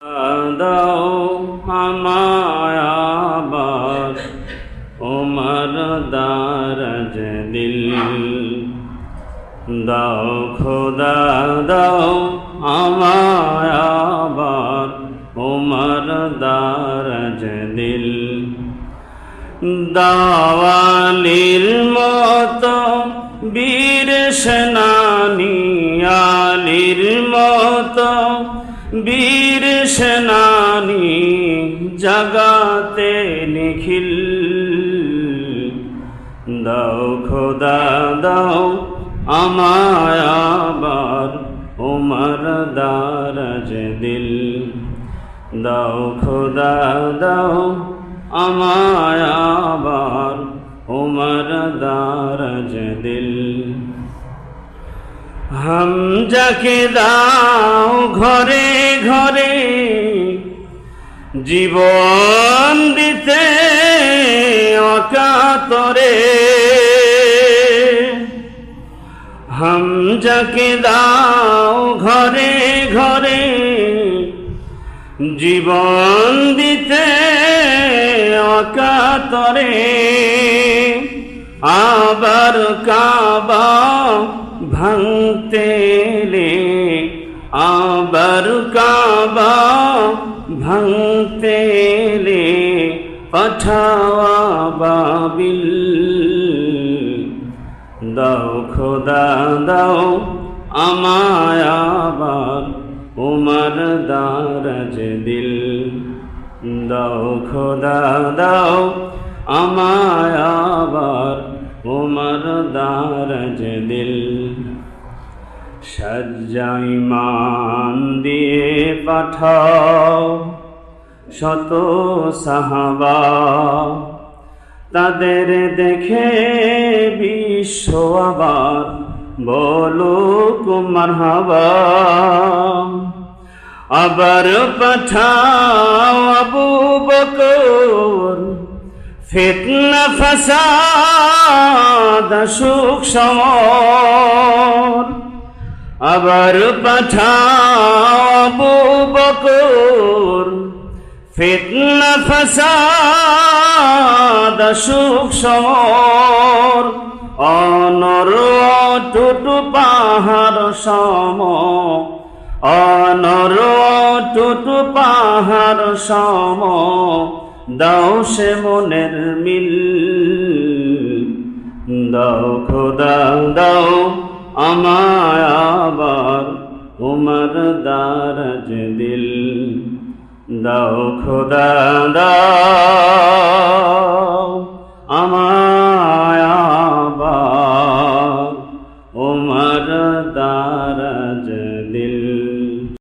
দাও আমায় আবার ওমর দারাজ দিল দাও খোদা দাও আমায় আবার ওমর দারাজ দিল দাওয়ালির মতো বীর সেনানী আলীর মতো বীর সেনানী জাগাতে নিখিল দাও খোদা দাও আমায় আবার ওমর দারাজ দিল দাও খোদা দাও আমায় আবার ওমর দারাজ দিল হামজাকে দাও ঘরে ঘরে জীবন দিতে অকাতরে হামজাকে দাও ঘরে ঘরে জীবন দিতে অকাতরে আবার কাবা ভাঙতে এলে আবার কাবা ভাঙতে এলে পাঠাওয়া বাবিল দাও খোদা দাও আমায় আবার ওমর দারাজ দিল দাও খোদা দাও আমায় আবার ওমর দারাজ দিল সজ্জাই মান দিয়ে পাঠাও শত সাহাবা তাদের দেখে বিশ্ব আবার বলুক মারহাবা আবার পাঠাও আবু বকর ফিতনা ফাসাদ সুখ সমর আবার পাঠাও আবু বকর ফিতনা ফাসাদ সুখ সমর অনর অটুট পাহাড় সম অনর অটুট পাহাড় সম দাও সে মনের মিল দাও খোদা দাও আমায় আবার ওমর দারাজ দিল দাও খোদা দাও আমায় আবার ওমর দারাজ দিল।